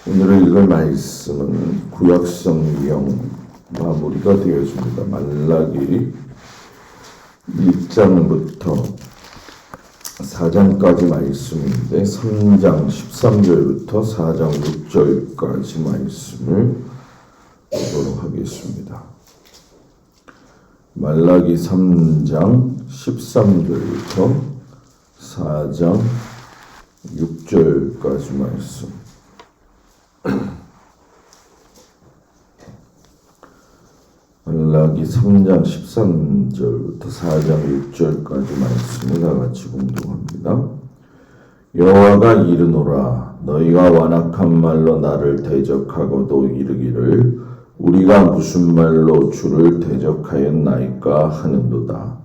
오늘 읽을 말씀은 구약성경 마무리가 되어집니다. 말라기 1장부터 4장까지 말씀인데 3장 13절부터 4장 6절까지 말씀을 보도록 하겠습니다. 말라기 3장 13절부터 4장 6절까지 말씀. 말라기 3장 13절부터 4장 6절까지 말씀을 다같이 공독합니다. 여호와가 이르노라, 너희가 완악한 말로 나를 대적하고도 이르기를 우리가 무슨 말로 주를 대적하였나이까 하는도다.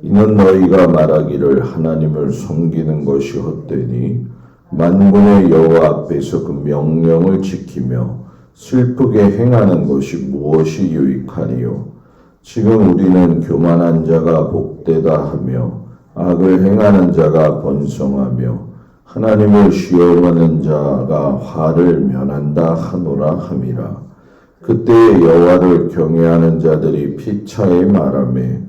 이는 너희가 말하기를 하나님을 섬기는 것이 헛되니 만군의 여호와 앞에서 그 명령을 지키며 슬프게 행하는 것이 무엇이 유익하리요. 지금 우리는 교만한 자가 복되다 하며 악을 행하는 자가 번성하며 하나님을 시험하는 자가 화를 면한다 하노라 함이라. 그때에 여호와를 경외하는 자들이 피차에 말하매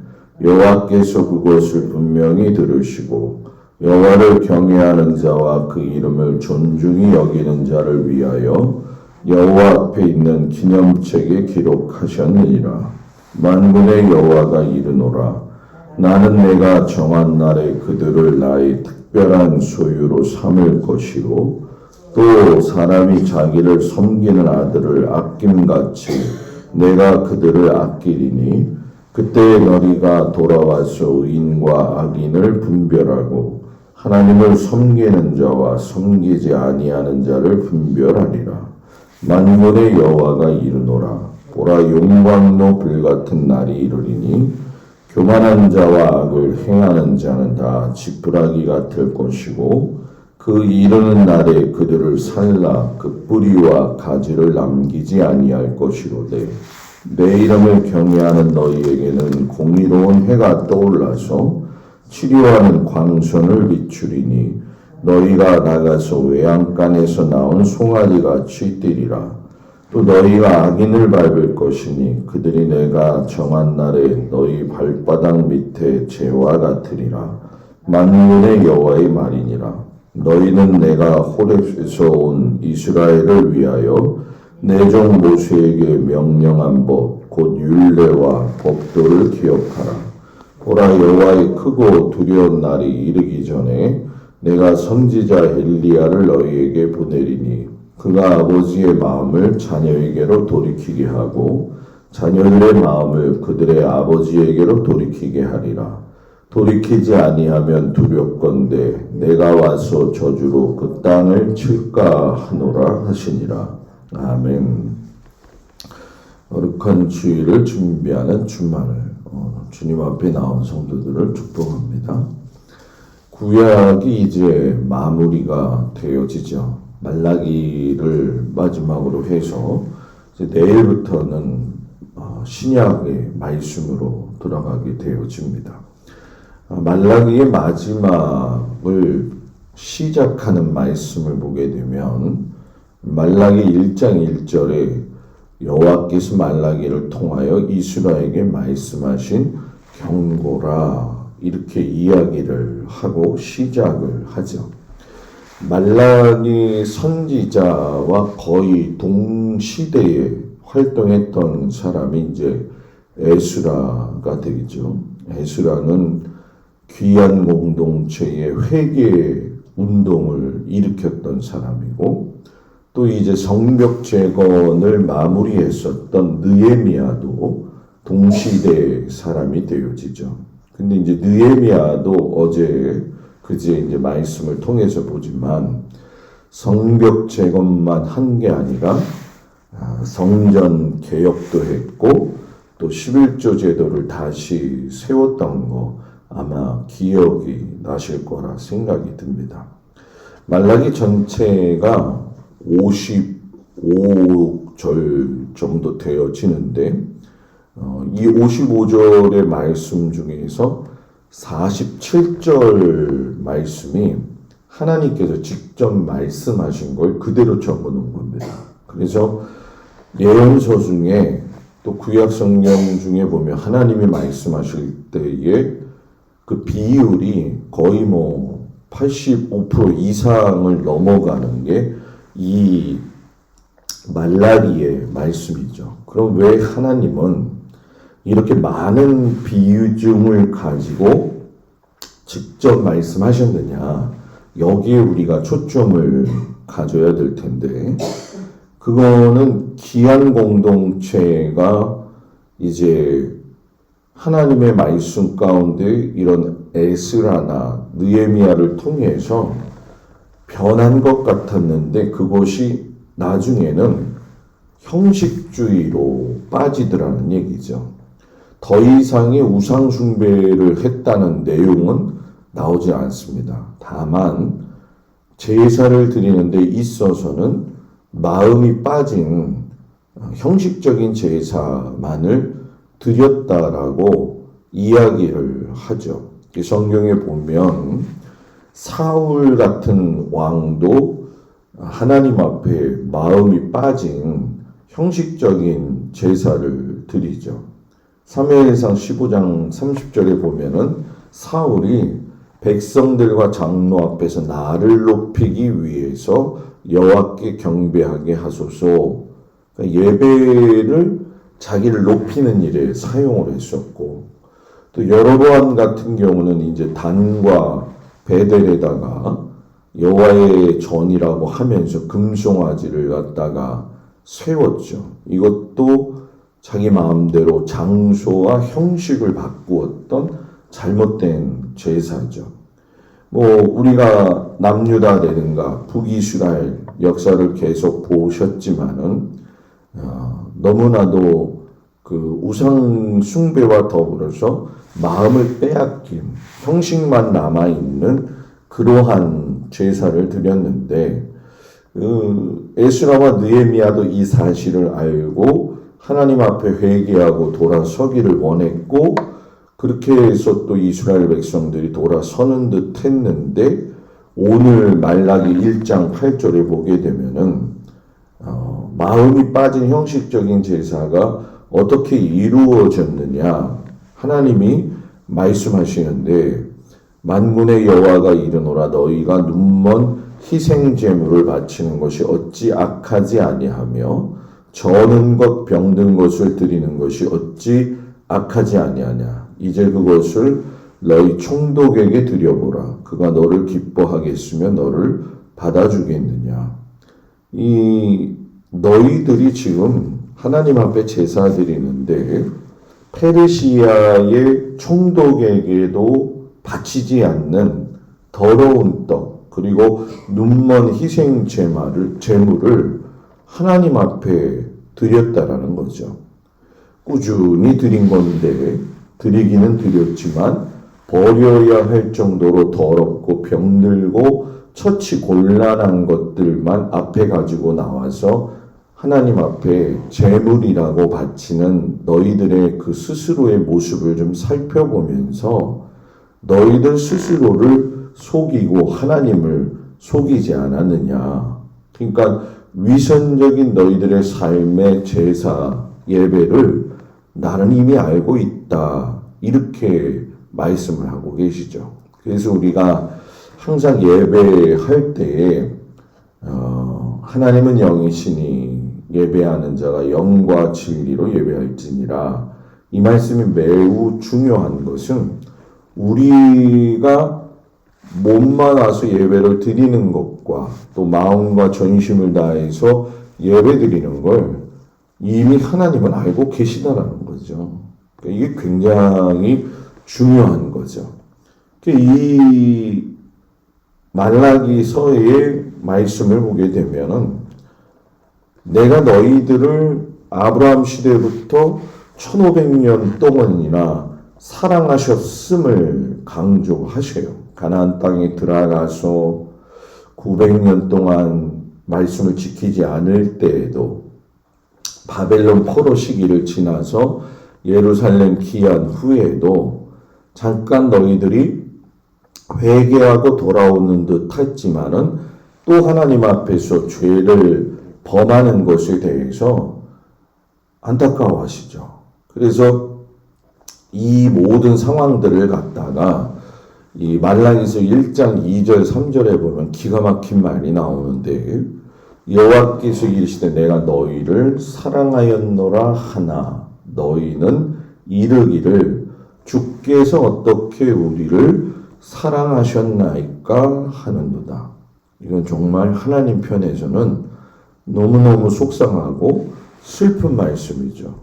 여호와께서 그것을 분명히 들으시고 여호와를 경외하는 자와 그 이름을 존중히 여기는 자를 위하여 여호와 앞에 있는 기념책에 기록하셨느니라. 만군의 여호와가 이르노라, 나는 내가 정한 날에 그들을 나의 특별한 소유로 삼을 것이요 또 사람이 자기를 섬기는 아들을 아낌같이 내가 그들을 아끼리니 그때 너희가 돌아와서 의인과 악인을 분별하고 하나님을 섬기는 자와 섬기지 아니하는 자를 분별하리라. 만군의 여호와가 이르노라, 보라 용광로 불같은 날이 이르리니 교만한 자와 악을 행하는 자는 다 지푸라기 같을 것이고 그 이르는 날에 그들을 살라 그 뿌리와 가지를 남기지 아니할 것이로되 내 이름을 경외하는 너희에게는 공의로운 해가 떠올라서 치료하는 광선을 비추리니 너희가 나가서 외양간에서 나온 송아지같이 뛰리라. 또 너희가 악인을 밟을 것이니 그들이 내가 정한 날에 너희 발바닥 밑에 재와 같으리라. 만군의 여호와의 말이니라. 너희는 내가 호렙에서 온 이스라엘을 위하여 내 종 모세에게 명령한 법 곧 율례와 법도를 기억하라. 보라, 여호와의 크고 두려운 날이 이르기 전에 내가 선지자 엘리야를 너희에게 보내리니 그가 아버지의 마음을 자녀에게로 돌이키게 하고 자녀들의 마음을 그들의 아버지에게로 돌이키게 하리라. 돌이키지 아니하면 두렵건대 내가 와서 저주로 그 땅을 칠까 하노라 하시니라. 아멘. 거룩한 주일을 준비하는 주말을 주님 앞에 나온 성도들을 축복합니다. 구약이 이제 마무리가 되어지죠. 말라기를 마지막으로 해서 이제 내일부터는 신약의 말씀으로 돌아가게 되어집니다. 말라기의 마지막을 시작하는 말씀을 보게 되면 말라기 1장 1절에 여호와께서 말라기를 통하여 이스라엘에게 말씀하신 경고라 이렇게 이야기를 하고 시작을 하죠. 말라기 선지자와 거의 동시대에 활동했던 사람이 이제 에스라가 되겠죠. 에스라는 귀한 공동체의 회개 운동을 일으켰던 사람이고 또 이제 성벽 재건을 마무리했었던 느헤미야도 동시대 사람이 되어지죠. 근데 이제 느헤미야도 그제 이제 말씀을 통해서 보지만 성벽 재건만 한 게 아니라 성전 개혁도 했고 또 11조 제도를 다시 세웠던 거 아마 기억이 나실 거라 생각이 듭니다. 말라기 전체가 55절 정도 되어지는데 이 55절의 말씀 중에서 47절 말씀이 하나님께서 직접 말씀하신 걸 그대로 적어 놓은 겁니다. 그래서 예언서 중에 또 구약 성경 중에 보면 하나님이 말씀하실 때에 그 비율이 거의 뭐 85% 이상을 넘어가는 게 이 말라기의 말씀이죠. 그럼 왜 하나님은 이렇게 많은 비중을 가지고 직접 말씀하셨느냐? 여기에 우리가 초점을 가져야 될 텐데, 그거는 기한 공동체가 이제 하나님의 말씀 가운데 이런 에스라나 느헤미야를 통해서 변한 것 같았는데 그것이 나중에는 형식주의로 빠지더라는 얘기죠. 더 이상의 우상 숭배를 했다는 내용은 나오지 않습니다. 다만 제사를 드리는 데 있어서는 마음이 빠진 형식적인 제사만을 드렸다라고 이야기를 하죠. 성경에 보면 사울 같은 왕도 하나님 앞에 마음이 빠진 형식적인 제사를 드리죠. 사무엘상 15장 30절에 보면은 사울이 백성들과 장로 앞에서 나를 높이기 위해서 여호와께 경배하게 하소서. 그러니까 예배를 자기를 높이는 일에 사용을 했었고, 또 여로보암 같은 경우는 이제 단과 베델에다가 여호와의 전이라고 하면서 금송아지를 갖다가 세웠죠. 이것도 자기 마음대로 장소와 형식을 바꾸었던 잘못된 제사죠. 뭐 우리가 남유다라든가 북이스라엘 역사를 계속 보셨지만은 너무나도 그 우상 숭배와 더불어서 마음을 빼앗긴 형식만 남아있는 그러한 제사를 드렸는데 에스라와 느헤미야도 이 사실을 알고 하나님 앞에 회개하고 돌아서기를 원했고 그렇게 해서 또 이스라엘 백성들이 돌아서는 듯 했는데 오늘 말라기 1장 8절에 보게 되면은 마음이 빠진 형식적인 제사가 어떻게 이루어졌느냐 하나님이 말씀하시는데 만군의 여호와가 이르노라 너희가 눈먼 희생 제물을 바치는 것이 어찌 악하지 아니하며 저는 것 병든 것을 드리는 것이 어찌 악하지 아니하냐 이제 그것을 너희 총독에게 드려보라 그가 너를 기뻐하겠으며 너를 받아주겠느냐 이 너희들이 지금 하나님 앞에 제사 드리는데 페르시아의 총독에게도 바치지 않는 더러운 떡 그리고 눈먼 희생 제물을 하나님 앞에 드렸다라는 거죠. 꾸준히 드린 건데 드리기는 드렸지만 버려야 할 정도로 더럽고 병들고 처치 곤란한 것들만 앞에 가지고 나와서 하나님 앞에 제물이라고 바치는 너희들의 그 스스로의 모습을 좀 살펴보면서 너희들 스스로를 속이고 하나님을 속이지 않았느냐. 그러니까 위선적인 너희들의 삶의 제사 예배를 나는 이미 알고 있다. 이렇게 말씀을 하고 계시죠. 그래서 우리가 항상 예배할 때에 하나님은 영이시니 예배하는 자가 영과 진리로 예배할지니라. 이 말씀이 매우 중요한 것은 우리가 몸만 와서 예배를 드리는 것과 또 마음과 전심을 다해서 예배 드리는 걸 이미 하나님은 알고 계시다라는 거죠. 이게 굉장히 중요한 거죠. 이 말라기서의 말씀을 보게 되면은 내가 너희들을 아브라함 시대부터 1500년 동안이나 사랑하셨음을 강조하셔요. 가나안 땅에 들어가서 900년 동안 말씀을 지키지 않을 때에도 바벨론 포로 시기를 지나서 예루살렘 귀환 후에도 잠깐 너희들이 회개하고 돌아오는 듯 했지만은 또 하나님 앞에서 죄를 범하는 것에 대해서 안타까워하시죠. 그래서 이 모든 상황들을 갖다가 이 말라기서 1장 2절 3절에 보면 기가 막힌 말이 나오는데, 여호와께서 이르시되 내가 너희를 사랑하였노라 하나 너희는 이르기를 주께서 어떻게 우리를 사랑하셨나이까 하는도다. 이건 정말 하나님 편에서는 너무너무 속상하고 슬픈 말씀이죠.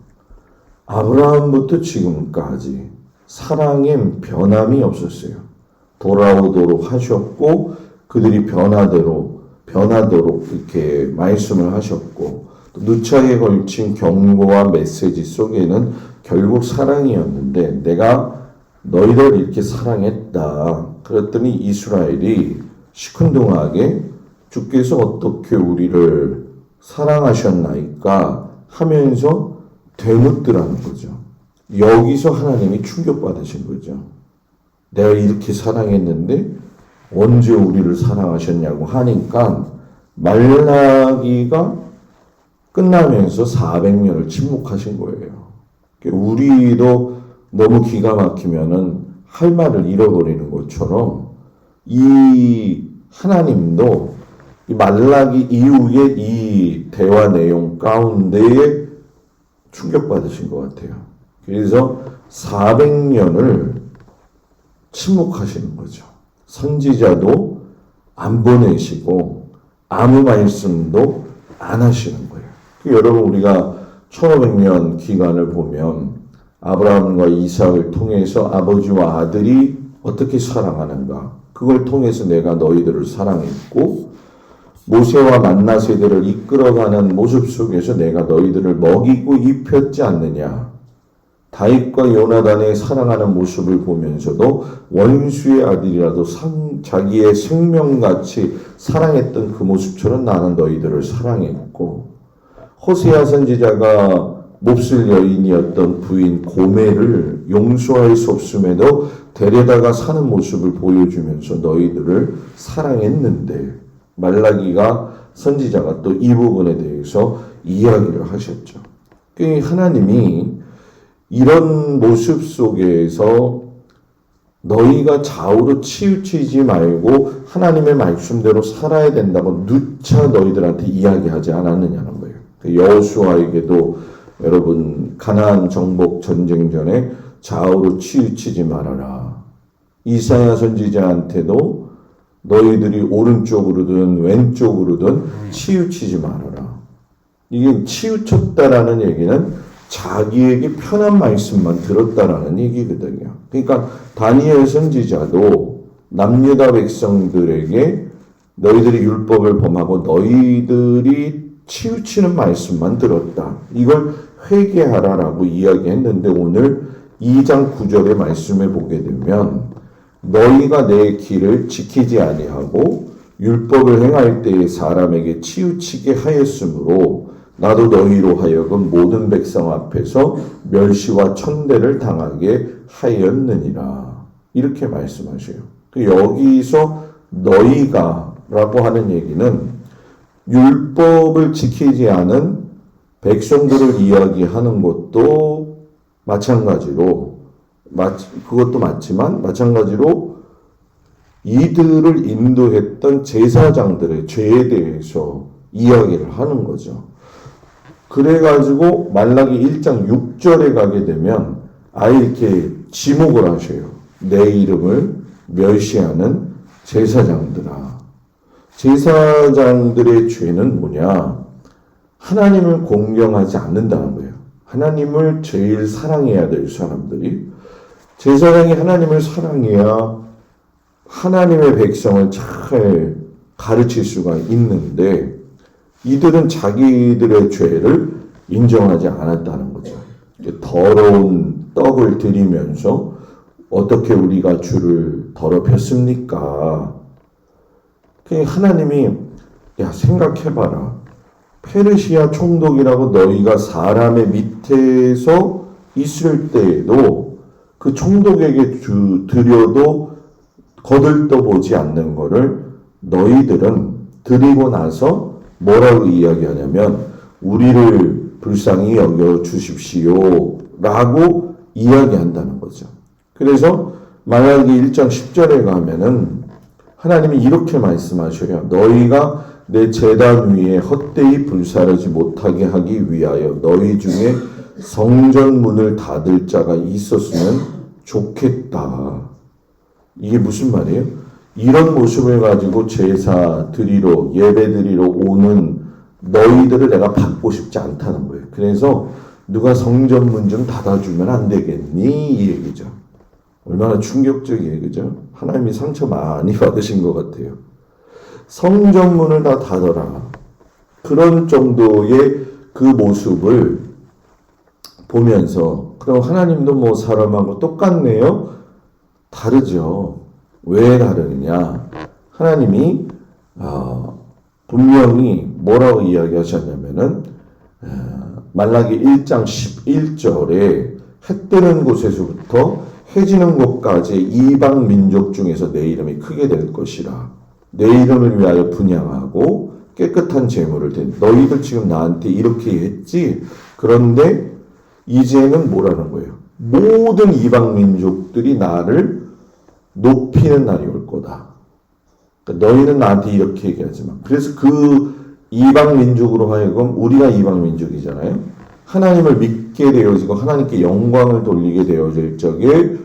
아브라함부터 지금까지 사랑에 변함이 없었어요. 돌아오도록 하셨고 그들이 변하도록 이렇게 말씀을 하셨고, 또 누차에 걸친 경고와 메시지 속에는 결국 사랑이었는데, 내가 너희를 이렇게 사랑했다. 그랬더니 이스라엘이 시큰둥하게 주께서 어떻게 우리를 사랑하셨나이까 하면서 되묻더라는 거죠. 여기서 하나님이 충격받으신 거죠. 내가 이렇게 사랑했는데 언제 우리를 사랑하셨냐고 하니까 말라기가 끝나면서 400년을 침묵하신 거예요. 우리도 너무 기가 막히면은 할 말을 잃어버리는 것처럼 이 하나님도 이 말라기 이후에 이 대화 내용 가운데에 충격받으신 것 같아요. 그래서 400년을 침묵하시는 거죠. 선지자도 안 보내시고 아무 말씀도 안 하시는 거예요. 여러분, 우리가 1500년 기간을 보면 아브라함과 이삭을 통해서 아버지와 아들이 어떻게 사랑하는가, 그걸 통해서 내가 너희들을 사랑했고, 모세와 만나 세대를 이끌어가는 모습 속에서 내가 너희들을 먹이고 입혔지 않느냐. 다윗과 요나단의 사랑하는 모습을 보면서도 원수의 아들이라도 자기의 생명같이 사랑했던 그 모습처럼 나는 너희들을 사랑했고, 호세아 선지자가 몹쓸 여인이었던 부인 고멜을 용서할 수 없음에도 데려다가 사는 모습을 보여주면서 너희들을 사랑했는데, 말라기가 선지자가 또 이 부분에 대해서 이야기를 하셨죠. 하나님이 이런 모습 속에서 너희가 좌우로 치우치지 말고 하나님의 말씀대로 살아야 된다고 누차 너희들한테 이야기하지 않았느냐는 거예요. 여호수아에게도 여러분 가나안 정복 전쟁 전에 좌우로 치우치지 말아라. 이사야 선지자한테도 너희들이 오른쪽으로든 왼쪽으로든 치우치지 말아라. 이게 치우쳤다라는 얘기는 자기에게 편한 말씀만 들었다라는 얘기거든요. 그러니까 다니엘 선지자도 남유다 백성들에게 너희들이 율법을 범하고 너희들이 치우치는 말씀만 들었다. 이걸 회개하라라고 이야기했는데, 오늘 2장 9절의 말씀을 보게 되면 너희가 내 길을 지키지 아니하고 율법을 행할 때에 사람에게 치우치게 하였으므로 나도 너희로 하여금 모든 백성 앞에서 멸시와 천대를 당하게 하였느니라. 이렇게 말씀하셔요. 여기서 너희가 라고 하는 얘기는 율법을 지키지 않은 백성들을 이야기하는 것도 마찬가지로, 그것도 맞지만 마찬가지로 이들을 인도했던 제사장들의 죄에 대해서 이야기를 하는 거죠. 그래가지고 말라기 1장 6절에 가게 되면 아예 이렇게 지목을 하셔요. 내 이름을 멸시하는 제사장들아. 제사장들의 죄는 뭐냐? 하나님을 공경하지 않는다는 거예요. 하나님을 제일 사랑해야 될 사람들이, 제사장이 하나님을 사랑해야 하나님의 백성을 잘 가르칠 수가 있는데, 이들은 자기들의 죄를 인정하지 않았다는 거죠. 더러운 떡을 드리면서 어떻게 우리가 주를 더럽혔습니까? 하나님이 야 생각해봐라. 페르시아 총독이라고 너희가 사람의 밑에서 있을 때에도 그 총독에게 드려도 거들떠보지 않는 거를 너희들은 드리고 나서 뭐라고 이야기하냐면 우리를 불쌍히 여겨 주십시오 라고 이야기한다는 거죠. 그래서 말라기 1장 10절에 가면은 하나님이 이렇게 말씀하셔요. 너희가 내 제단 위에 헛되이 불사르지 못하게 하기 위하여 너희 중에 성전 문을 닫을 자가 있었으면 좋겠다. 이게 무슨 말이에요? 이런 모습을 가지고 제사 드리러 예배 드리러 오는 너희들을 내가 받고 싶지 않다는 거예요. 그래서 누가 성전 문 좀 닫아주면 안 되겠니? 이 얘기죠. 얼마나 충격적이에요. 그죠? 하나님이 상처 많이 받으신 것 같아요. 성전 문을 다 닫아라. 그런 정도의 그 모습을 보면서 그럼 하나님도 뭐 사람하고 똑같네요? 다르죠. 왜 다르느냐? 하나님이 분명히 뭐라고 이야기하셨냐면은 말라기 1장 11절에 해 뜨는 곳에서부터 해 지는 곳까지 이방 민족 중에서 내 이름이 크게 될 것이라. 내 이름을 위하여 분향하고 깨끗한 제물을 댄. 너희들 지금 나한테 이렇게 했지? 그런데 이제는 뭐라는 거예요? 모든 이방 민족들이 나를 높이는 날이 올 거다. 그러니까 너희는 나한테 이렇게 얘기하지 마. 그래서 그 이방 민족으로 하여금 우리가 이방 민족이잖아요. 하나님을 믿게 되어지고 하나님께 영광을 돌리게 되어질 적에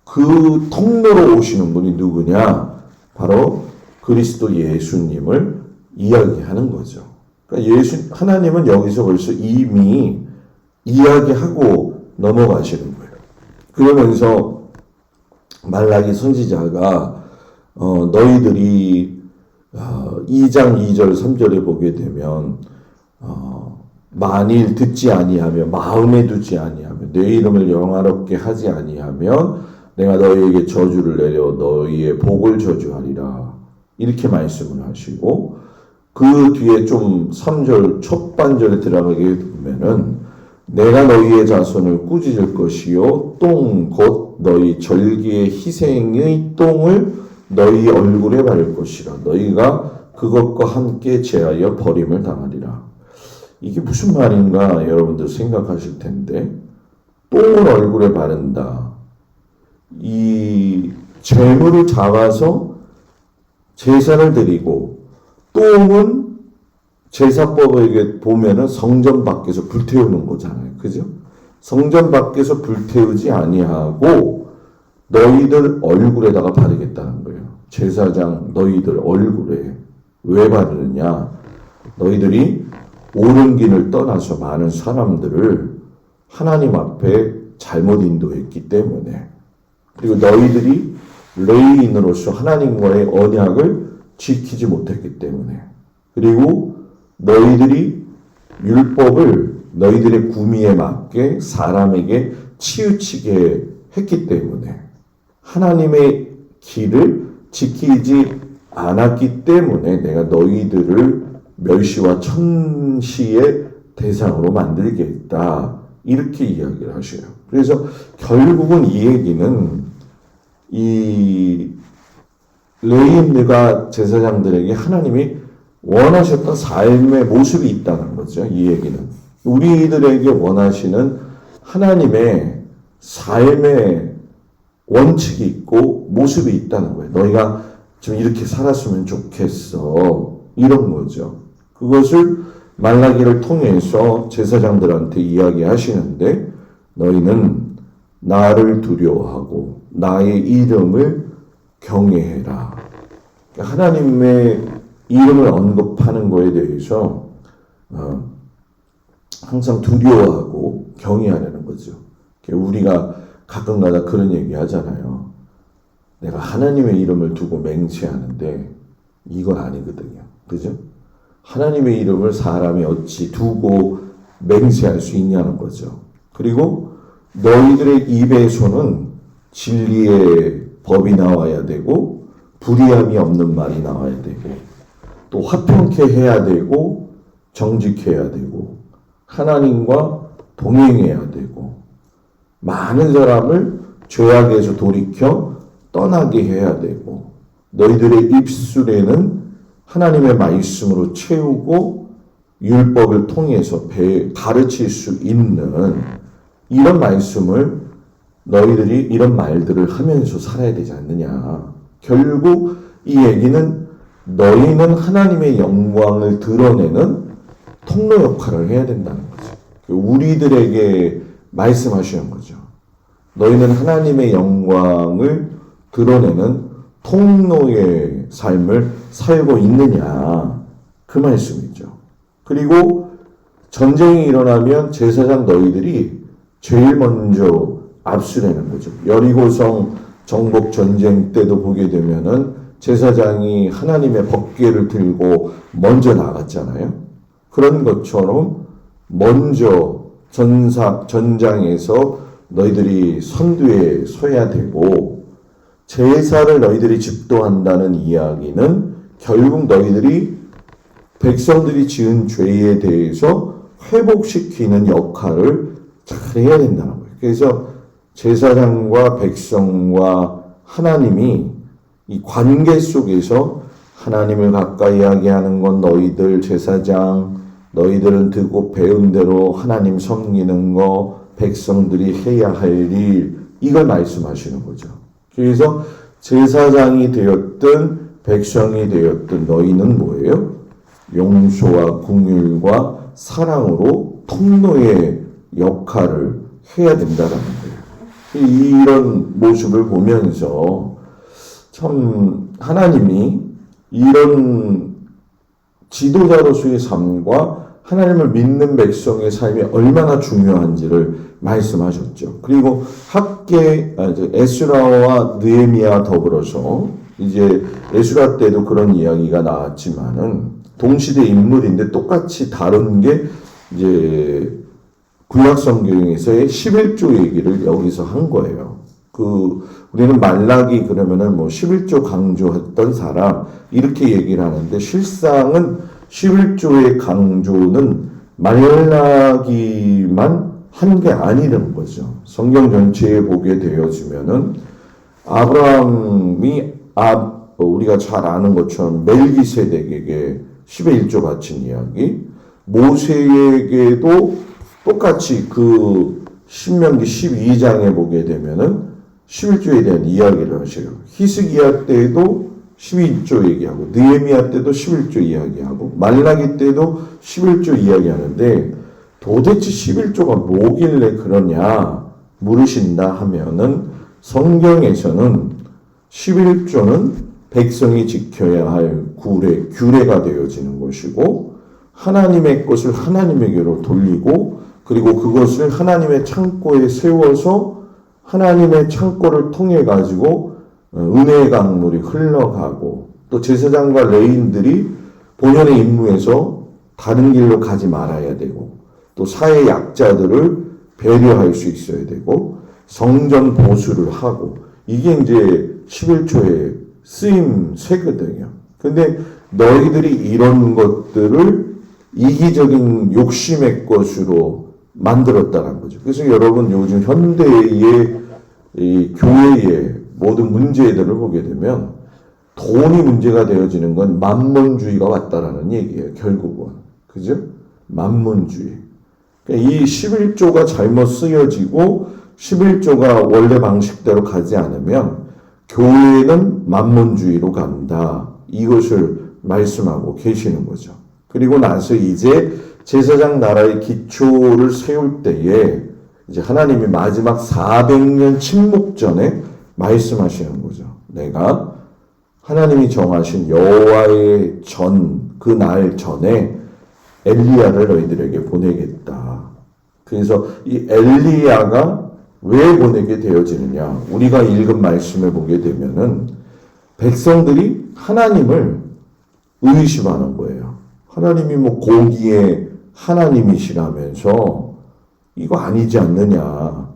그 통로로 오시는 분이 누구냐? 바로 그리스도 예수님을 이야기하는 거죠. 그러니까 하나님은 여기서 벌써 이미 이야기하고 넘어가시는 거예요. 그러면서 말라기 선지자가 너희들이 2장 2절 3절에 보게 되면 만일 듣지 아니하며 마음에 두지 아니하며 내 이름을 영화롭게 하지 아니하면 내가 너희에게 저주를 내려 너희의 복을 저주하리라. 이렇게 말씀을 하시고 그 뒤에 좀 3절 첫 반절에 들어가게 되면은 내가 너희의 자손을 꾸짖을 것이요 똥 곧 너희 절기의 희생의 똥을 너희 얼굴에 바를 것이라. 너희가 그것과 함께 제하여 버림을 당하리라. 이게 무슨 말인가 여러분들 생각하실 텐데 똥을 얼굴에 바른다. 이 재물을 잡아서 제사를 드리고 똥은 제사법에 보면은 성전 밖에서 불태우는 거잖아요. 그죠? 성전 밖에서 불태우지 아니하고 너희들 얼굴에다가 바르겠다는 거예요. 제사장 너희들 얼굴에. 왜 바르느냐? 너희들이 옳은 길을 떠나서 많은 사람들을 하나님 앞에 잘못 인도했기 때문에, 그리고 너희들이 레위인으로서 하나님과의 언약을 지키지 못했기 때문에, 그리고 너희들이 율법을 너희들의 구미에 맞게 사람에게 치우치게 했기 때문에, 하나님의 길을 지키지 않았기 때문에 내가 너희들을 멸시와 천시의 대상으로 만들겠다. 이렇게 이야기를 하셔요. 그래서 결국은 이 얘기는 이 레위인들과 제사장들에게 하나님이 원하셨던 삶의 모습이 있다는 거죠. 이 얘기는. 우리들에게 원하시는 하나님의 삶의 원칙이 있고 모습이 있다는 거예요. 너희가 좀 이렇게 살았으면 좋겠어. 이런 거죠. 그것을 말라기를 통해서 제사장들한테 이야기하시는데 너희는 나를 두려워하고 나의 이름을 경외해라. 하나님의 이름을 언급하는 거에 대해서 항상 두려워하고 경외하려는 거죠. 우리가 가끔가다 그런 얘기 하잖아요. 내가 하나님의 이름을 두고 맹세하는데 이건 아니거든요. 그죠? 하나님의 이름을 사람이 어찌 두고 맹세할 수 있냐는 거죠. 그리고 너희들의 입에서는 진리의 법이 나와야 되고 불의함이 없는 말이 나와야 되고 또 화평케 해야 되고 정직해야 되고 하나님과 동행해야 되고 많은 사람을 죄악에서 돌이켜 떠나게 해야 되고 너희들의 입술에는 하나님의 말씀으로 채우고 율법을 통해서 가르칠 수 있는 이런 말씀을 너희들이 이런 말들을 하면서 살아야 되지 않느냐. 결국 이 얘기는 너희는 하나님의 영광을 드러내는 통로 역할을 해야 된다는 거죠. 우리들에게 말씀하시는 거죠. 너희는 하나님의 영광을 드러내는 통로의 삶을 살고 있느냐. 그 말씀이죠. 그리고 전쟁이 일어나면 제사장 너희들이 제일 먼저 압수되는 거죠. 여리고성 정복 전쟁 때도 보게 되면은 제사장이 하나님의 법궤를 들고 먼저 나갔잖아요. 그런 것처럼 먼저 전장에서 너희들이 선두에 서야 되고, 제사를 너희들이 집도한다는 이야기는 결국 너희들이 백성들이 지은 죄에 대해서 회복시키는 역할을 잘 해야 된다는 거예요. 그래서 제사장과 백성과 하나님이 이 관계 속에서 하나님을 가까이 하게 하는 건 너희들 제사장, 너희들은 듣고 배운 대로 하나님 섬기는 거, 백성들이 해야 할 일, 이걸 말씀하시는 거죠. 그래서 제사장이 되었든 백성이 되었든 너희는 뭐예요? 용서와 긍휼과 사랑으로 통로의 역할을 해야 된다는 거예요. 이런 모습을 보면서 참 하나님이 이런 지도자로서의 삶과 하나님을 믿는 백성의 삶이 얼마나 중요한지를 말씀하셨죠. 그리고 에스라와 느헤미야 더불어서 이제 에스라 때도 그런 이야기가 나왔지만은 동시대 인물인데 똑같이 다른 게 이제 구약 성경에서의 11조 얘기를 여기서 한 거예요. 우리는 말라기 그러면은 11조 강조했던 사람 이렇게 얘기를 하는데, 실상은 11조의 강조는 말라기만 한 게 아니라는 거죠. 성경 전체에 보게 되어지면은 아브라함이 우리가 잘 아는 것처럼 멜기세덱에게 10의 1조 바친 이야기, 모세에게도 똑같이 신명기 12장에 보게 되면은 11조에 대한 이야기를 하셔요. 히스기야 때도 12조 얘기하고, 느헤미야 때도 11조 이야기하고, 말라기 때도 11조 이야기하는데, 도대체 11조가 뭐길래 그러냐 물으신다 하면은, 성경에서는 11조는 백성이 지켜야 할 규례가 되어지는 것이고, 하나님의 것을 하나님에게로 돌리고, 그리고 그것을 하나님의 창고에 세워서 하나님의 창고를 통해 가지고 은혜의 강물이 흘러가고, 또 제사장과 레위인들이 본연의 임무에서 다른 길로 가지 말아야 되고, 또 사회 약자들을 배려할 수 있어야 되고, 성전 보수를 하고, 이게 이제 11조의 쓰임새거든요. 근데 너희들이 이런 것들을 이기적인 욕심의 것으로 만들었다는 거죠. 그래서 여러분 요즘 현대의 이 교회의 모든 문제들을 보게 되면 돈이 문제가 되어지는 건 만몬주의가 왔다라는 얘기예요. 결국은. 그죠? 만몬주의. 그러니까 이 11조가 잘못 쓰여지고 11조가 원래 방식대로 가지 않으면 교회는 만몬주의로 간다. 이것을 말씀하고 계시는 거죠. 그리고 나서 이제 제사장 나라의 기초를 세울 때에 이제 하나님이 마지막 400년 침묵 전에 말씀하시는 거죠. 내가 하나님이 정하신 여호와의 그 날 전에 엘리야를 너희들에게 보내겠다. 그래서 이 엘리야가 왜 보내게 되어지느냐? 우리가 읽은 말씀을 보게 되면은 백성들이 하나님을 의심하는 거예요. 하나님이 공의의 하나님이시라면서 이거 아니지 않느냐.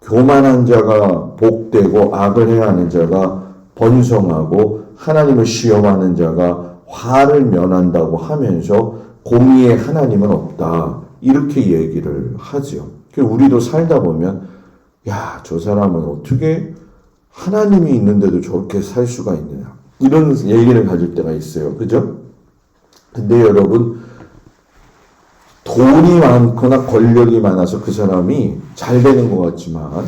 교만한 자가 복되고 악을 행하는 자가 번성하고 하나님을 시험하는 자가 화를 면한다고 하면서 공의의 하나님은 없다. 이렇게 얘기를 하죠. 우리도 살다 보면 야, 저 사람은 어떻게 하나님이 있는데도 저렇게 살 수가 있느냐. 이런 얘기를 가질 때가 있어요. 그죠? 근데 여러분, 돈이 많거나 권력이 많아서 그 사람이 잘 되는 것 같지만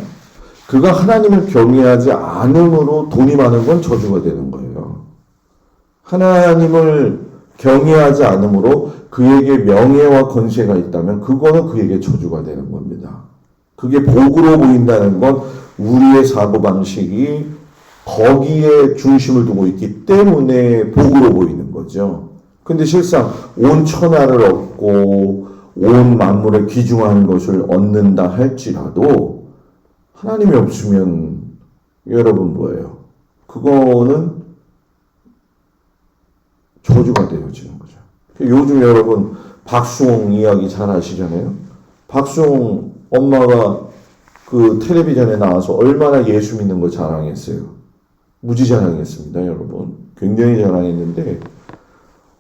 그가 하나님을 경외하지 않음으로 돈이 많은 건 저주가 되는 거예요. 하나님을 경외하지 않음으로 그에게 명예와 권세가 있다면 그거는 그에게 저주가 되는 겁니다. 그게 복으로 보인다는 건 우리의 사고방식이 거기에 중심을 두고 있기 때문에 복으로 보이는 거죠. 근데 실상 온 천하를 얻고 온 만물에 귀중한 것을 얻는다 할지라도 하나님이 없으면 여러분 뭐예요? 그거는 저주가 되어지는 거죠. 요즘 여러분 박수홍 이야기 잘 아시잖아요. 박수홍 엄마가 그 텔레비전에 나와서 얼마나 예수 믿는 거 자랑했어요. 무지 자랑했습니다, 여러분. 굉장히 자랑했는데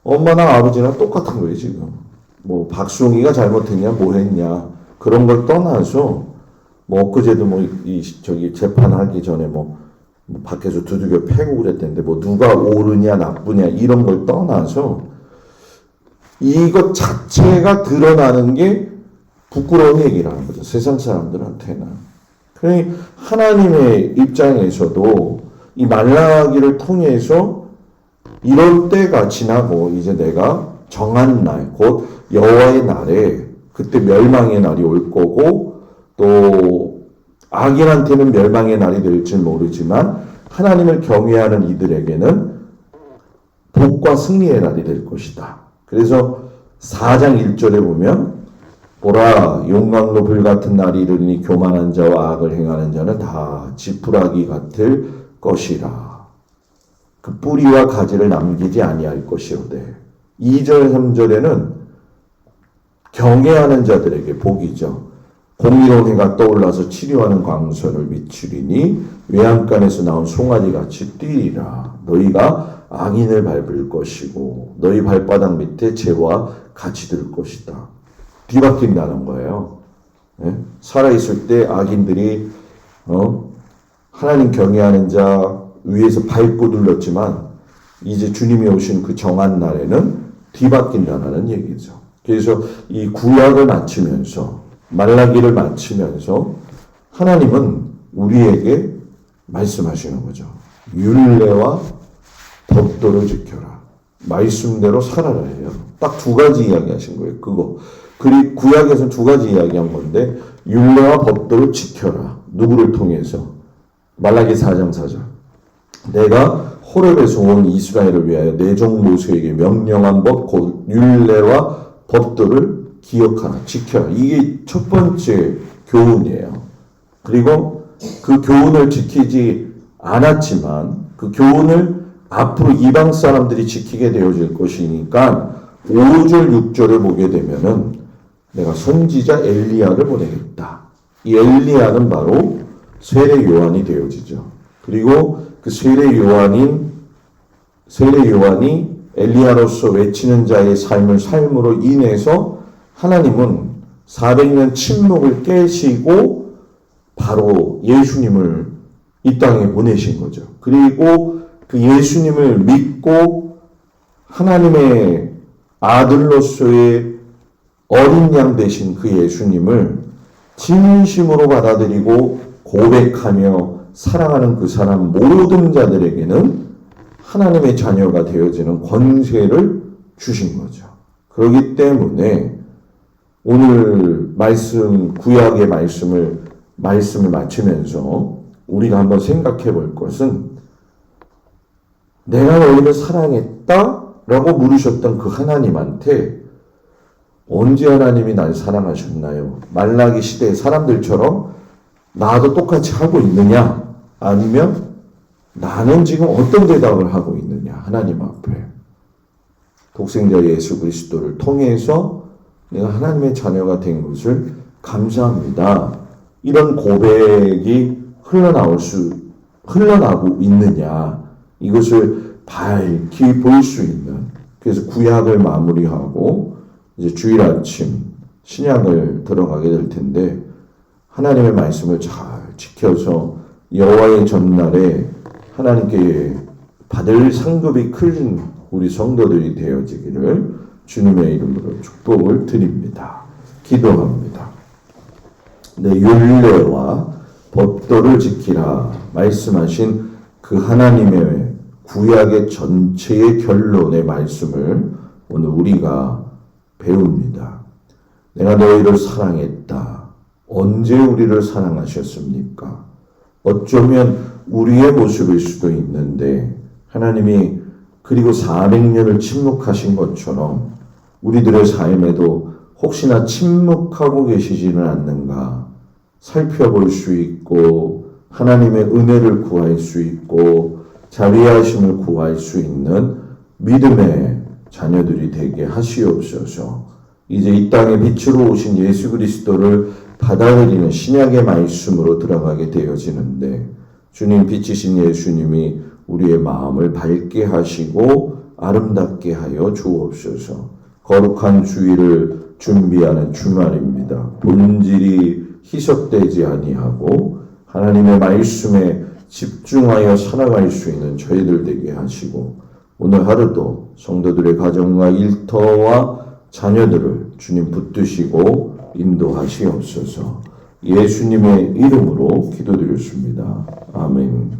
엄마나 아버지나 똑같은 거예요, 지금. 뭐 박수홍이가 잘못했냐, 뭐 했냐 그런 걸 떠나서 뭐 엊그제도 저기 재판하기 전에 뭐 밖에서 두들겨 패고 그랬던데 뭐 누가 옳으냐 나쁘냐 이런 걸 떠나서 이것 자체가 드러나는 게 부끄러운 얘기라는 거죠. 세상 사람들한테는. 그러니 하나님의 입장에서도 이 말라기를 통해서 이런 때가 지나고 이제 내가 정한 날, 곧 여호와의 날에 그때 멸망의 날이 올 거고 또 악인한테는 멸망의 날이 될지 모르지만 하나님을 경외하는 이들에게는 복과 승리의 날이 될 것이다. 그래서 4장 1절에 보면 보라 용광로 불같은 날이 이르니 교만한 자와 악을 행하는 자는 다 지푸라기 같을 것이라. 그 뿌리와 가지를 남기지 아니할 것이오되 2절 3절에는 경외하는 자들에게 복이죠. 공의로운 해가 떠올라서 치료하는 광선을 비추리니 외양간에서 나온 송아지같이 뛰리라. 너희가 악인을 밟을 것이고 너희 발바닥 밑에 재와 같이 들 것이다. 뒤바뀐다는 거예요. 네? 살아있을 때 악인들이 하나님 경외하는 자 위에서 밟고 눌렀지만 이제 주님이 오신 그 정한 날에는 뒤바뀐다는 얘기죠. 그래서 이 구약을 마치면서 말라기를 마치면서 하나님은 우리에게 말씀하시는 거죠. 율례와 법도를 지켜라. 말씀대로 살아라 해요. 딱 두 가지 이야기 하신 거예요. 그거. 그리고 구약에서는 두 가지 이야기한 건데 율례와 법도를 지켜라. 누구를 통해서? 말라기 4장 4절. 내가 호렙에서 온 이스라엘을 위하여 내 종 모세에게 명령한 법, 곧 율례와 법도를 기억하라, 지켜라. 이게 첫 번째 교훈이에요. 그리고 그 교훈을 지키지 않았지만 그 교훈을 앞으로 이방 사람들이 지키게 되어질 것이니까 5절 6절을 보게 되면은 내가 선지자 엘리야를 보내겠다. 이 엘리야는 바로 세례 요한이 되어지죠. 그리고 그 세례 요한이 엘리야로서 외치는 자의 삶으로 인해서 하나님은 400년 침묵을 깨시고 바로 예수님을 이 땅에 보내신 거죠. 그리고 그 예수님을 믿고 하나님의 아들로서의 어린 양 되신 그 예수님을 진심으로 받아들이고 고백하며 사랑하는 그 사람 모든 자들에게는 하나님의 자녀가 되어지는 권세를 주신 거죠. 그렇기 때문에 오늘 구약의 말씀을 마치면서 우리가 한번 생각해 볼 것은 내가 너희를 사랑했다라고 물으셨던 그 하나님한테 언제 하나님이 날 사랑하셨나요? 말라기 시대의 사람들처럼 나도 똑같이 하고 있느냐? 아니면 나는 지금 어떤 대답을 하고 있느냐? 하나님 앞에. 독생자 예수 그리스도를 통해서 내가 하나님의 자녀가 된 것을 감사합니다. 이런 고백이 흘러나고 있느냐. 이것을 밝히 볼 수 있는. 그래서 구약을 마무리하고 이제 주일 아침 신약을 들어가게 될 텐데 하나님의 말씀을 잘 지켜서 여호와의 전날에 하나님께 받을 상급이 큰 우리 성도들이 되어지기를 주님의 이름으로 축복을 드립니다. 기도합니다. 내 율례와 법도를 지키라 말씀하신 그 하나님의 구약의 전체의 결론의 말씀을 오늘 우리가 배웁니다. 내가 너희를 사랑했다. 언제 우리를 사랑하셨습니까? 어쩌면 우리의 모습일 수도 있는데 하나님이 그리고 400년을 침묵하신 것처럼 우리들의 삶에도 혹시나 침묵하고 계시지는 않는가 살펴볼 수 있고 하나님의 은혜를 구할 수 있고 자비하심을 구할 수 있는 믿음의 자녀들이 되게 하시옵소서. 이제 이 땅에 빛으로 오신 예수 그리스도를 받아들이는 신약의 말씀으로 들어가게 되어지는데 주님 빛이신 예수님이 우리의 마음을 밝게 하시고 아름답게 하여 주옵소서. 거룩한 주일을 준비하는 주말입니다. 본질이 희석되지 아니하고 하나님의 말씀에 집중하여 살아갈 수 있는 저희들 되게 하시고 오늘 하루도 성도들의 가정과 일터와 자녀들을 주님 붙드시고 인도하시옵소서. 예수님의 이름으로 기도드렸습니다. 아멘.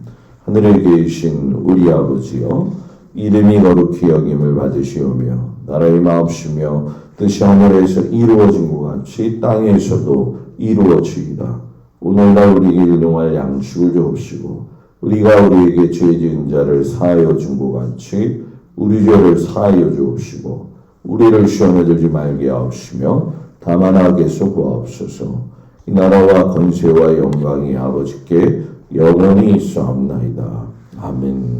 하늘에 계신 우리 아버지여 이름이 거룩히 여김을 받으시오며 나라의 마옵시며 뜻이 하늘에서 이루어진 것 같이 땅에서도 이루어지이다. 오늘날 우리에게 일용할 양식을 주옵시고 우리가 우리에게 죄 지은 자를 사하여 준 것 같이 우리 죄를 사하여 주옵시고 우리를 시험에 들지 말게 하옵시며 다만 악에서 구하옵소서. 이 나라와 권세와 영광이 아버지께 영원히 있사옵나이다. 아멘.